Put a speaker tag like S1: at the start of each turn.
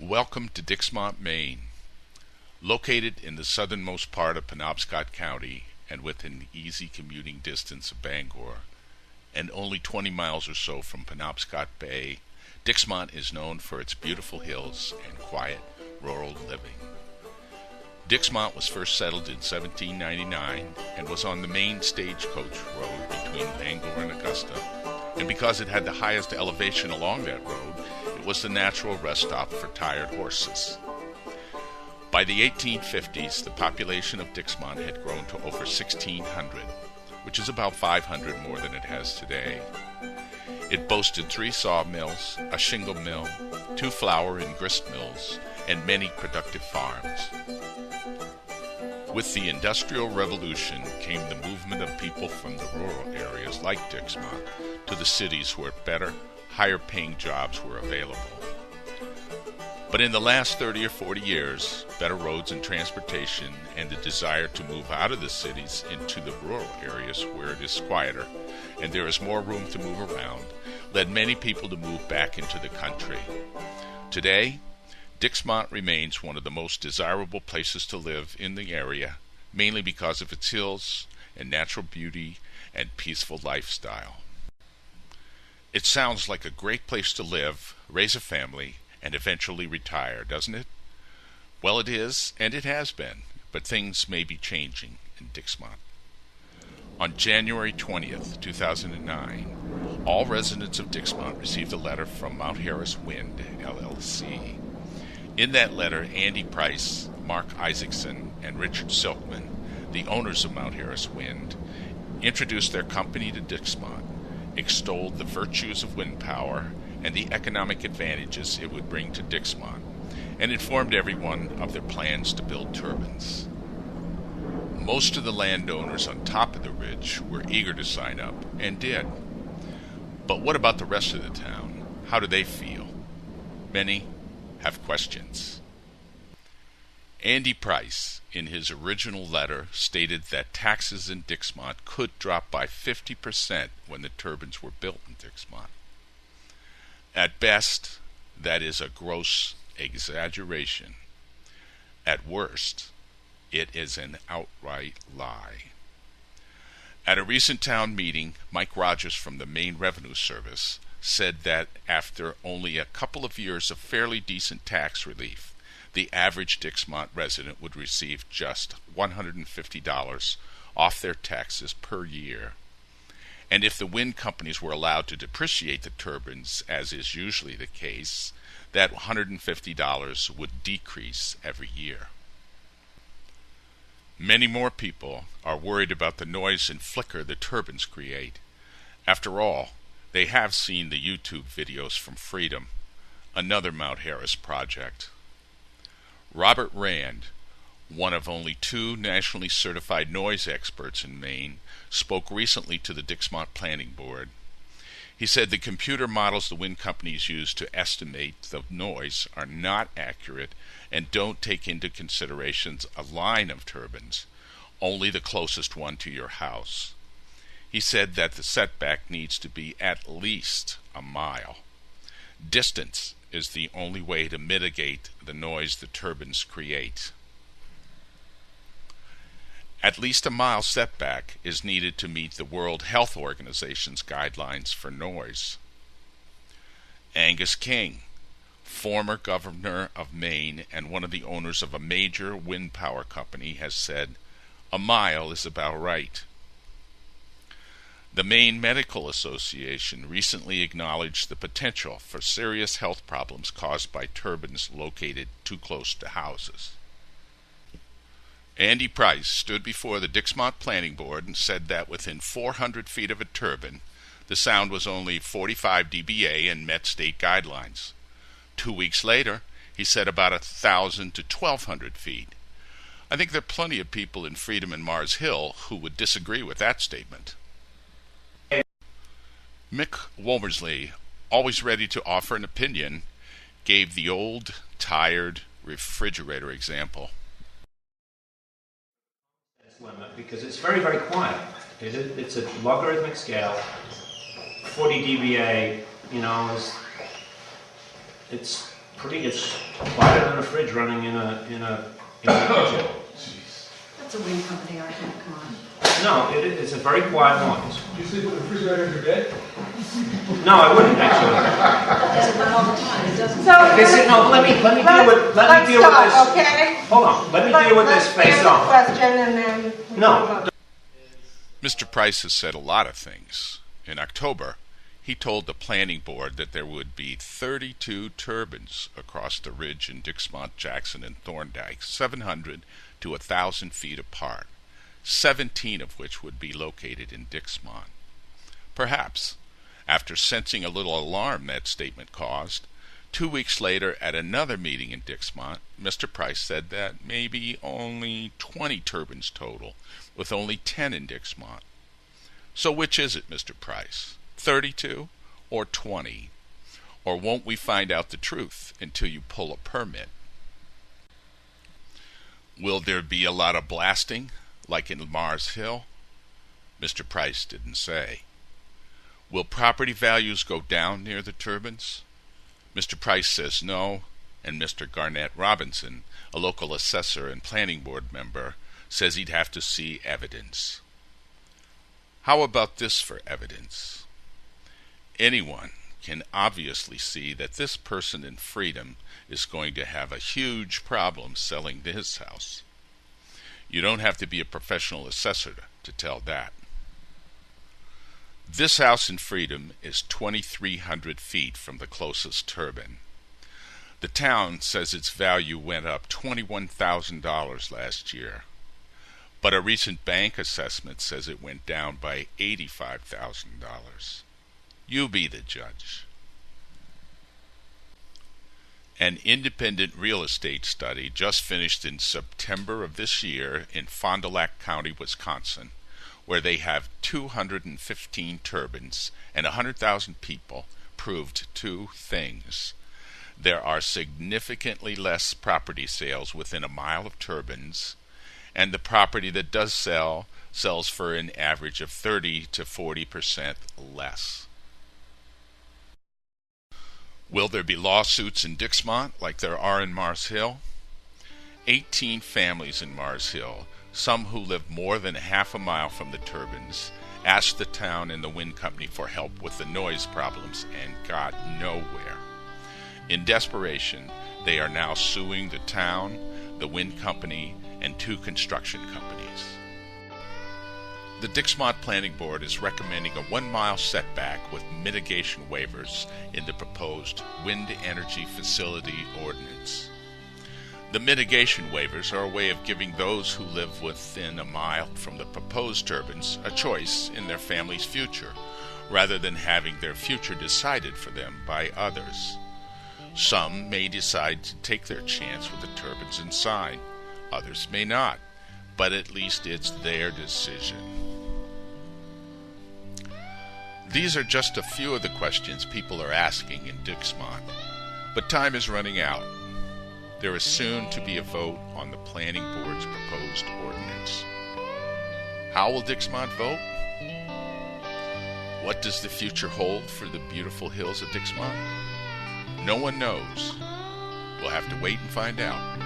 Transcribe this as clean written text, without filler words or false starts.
S1: Welcome to Dixmont, Maine. Located in the southernmost part of Penobscot County and within easy commuting distance of Bangor, and only 20 miles or so from Penobscot Bay, Dixmont is known for its beautiful hills and quiet rural living. Dixmont was first settled in 1799 and was on the main stagecoach road between Bangor and Augusta, and because it had the highest elevation along that road, it was the natural rest stop for tired horses. By the 1850s, the population of Dixmont had grown to over 1,600, which is about 500 more than it has today. It boasted 3 sawmills, a shingle mill, 2 flour and grist mills, and many productive farms. With the Industrial Revolution came the movement of people from the rural areas like Dixmont to the cities where better, higher-paying jobs were available. But in the last 30 or 40 years, better roads and transportation and the desire to move out of the cities into the rural areas where it is quieter and there is more room to move around led many people to move back into the country. Today, Dixmont remains one of the most desirable places to live in the area, mainly because of its hills and natural beauty and peaceful lifestyle. It sounds like a great place to live, raise a family, and eventually retire, doesn't it? Well, it is, and it has been, but things may be changing in Dixmont. On January 20th, 2009, all residents of Dixmont received a letter from Mount Harris Wind, LLC. In that letter, Andy Price, Mark Isaacson, and Richard Silkman, the owners of Mount Harris Wind, introduced their company to Dixmont, extolled the virtues of wind power and the economic advantages it would bring to Dixmont, and informed everyone of their plans to build turbines. Most of the landowners on top of the ridge were eager to sign up, and did. But what about the rest of the town? How do they feel? Many have questions. Andy Price, in his original letter, stated that taxes in Dixmont could drop by 50% when the turbines were built in Dixmont. At best, that is a gross exaggeration. At worst, it is an outright lie. At a recent town meeting, Mike Rogers from the Maine Revenue Service said that after only a couple of years of fairly decent tax relief, the average Dixmont resident would receive just $150 off their taxes per year. And if the wind companies were allowed to depreciate the turbines, as is usually the case, that $150 would decrease every year. Many more people are worried about the noise and flicker the turbines create. After all, they have seen the YouTube videos from Freedom, another Mount Harris project. Robert Rand, one of only 2 nationally certified noise experts in Maine, spoke recently to the Dixmont Planning Board. He said the computer models the wind companies use to estimate the noise are not accurate and don't take into consideration a line of turbines, only the closest one to your house. He said that the setback needs to be at least a mile. Distance is the only way to mitigate the noise the turbines create. At least a mile setback is needed to meet the World Health Organization's guidelines for noise. Angus King, former governor of Maine and one of the owners of a major wind power company, has said, "A mile is about right." The Maine Medical Association recently acknowledged the potential for serious health problems caused by turbines located too close to houses. Andy Price stood before the Dixmont Planning Board and said that within 400 feet of a turbine, the sound was only 45 dBA and met state guidelines. 2 weeks later, he said about 1,000 to 1,200 feet. I think there are plenty of people in Freedom and Mars Hill who would disagree with that statement. Mick Womersley, always ready to offer an opinion, gave the old, tired refrigerator example.
S2: Limit because it's very, very quiet. It's a logarithmic scale. 40 dBA, it's It's quieter than a fridge running in a kitchen.
S3: That's a wind company argument, come on.
S2: No, it's a very quiet noise.
S4: Do you sleep with the refrigerator in your bed?
S2: No, I wouldn't actually.
S3: That doesn't happen all the time, it doesn't.
S5: So
S2: Listen, no, let me deal with this.
S5: Okay.
S2: Hold on, let me deal with this face on.
S5: Question and then.
S2: No.
S1: Mr. Price has said a lot of things. In October, he told the planning board that there would be 32 turbines across the ridge in Dixmont, Jackson, and Thorndike, 700 to 1,000 feet apart, 17 of which would be located in Dixmont. Perhaps, after sensing a little alarm that statement caused, 2 weeks later at another meeting in Dixmont, Mr. Price said that maybe only 20 turbines total, with only 10 in Dixmont. So which is it, Mr. Price? 32 or 20? Or won't we find out the truth until you pull a permit? Will there be a lot of blasting, like in Mars Hill? Mr. Price didn't say. Will property values go down near the turbines? Mr. Price says no, and Mr. Garnett Robinson, a local assessor and planning board member, says he'd have to see evidence. How about this for evidence? Anyone can obviously see that this person in Freedom is going to have a huge problem selling his house. You don't have to be a professional assessor to tell that. This house in Freedom is 2,300 feet from the closest turbine. The town says its value went up $21,000 last year, but a recent bank assessment says it went down by $85,000. You be the judge. An independent real estate study just finished in September of this year in Fond du Lac County, Wisconsin, where they have 215 turbines and 100,000 people, proved two things. There are significantly less property sales within a mile of turbines, and the property that does sell sells for an average of 30 to 40% less. Will there be lawsuits in Dixmont like there are in Mars Hill? 18 families in Mars Hill, some who live more than half a mile from the turbines, asked the town and the wind company for help with the noise problems and got nowhere. In desperation, they are now suing the town, the wind company, and 2 construction companies. The Dixmont Planning Board is recommending a 1-mile setback with mitigation waivers in the proposed Wind Energy Facility Ordinance. The mitigation waivers are a way of giving those who live within a mile from the proposed turbines a choice in their family's future, rather than having their future decided for them by others. Some may decide to take their chance with the turbines inside. Others may not, but at least it's their decision. These are just a few of the questions people are asking in Dixmont, but time is running out. There is soon to be a vote on the Planning Board's proposed ordinance. How will Dixmont vote? What does the future hold for the beautiful hills of Dixmont? No one knows. We'll have to wait and find out.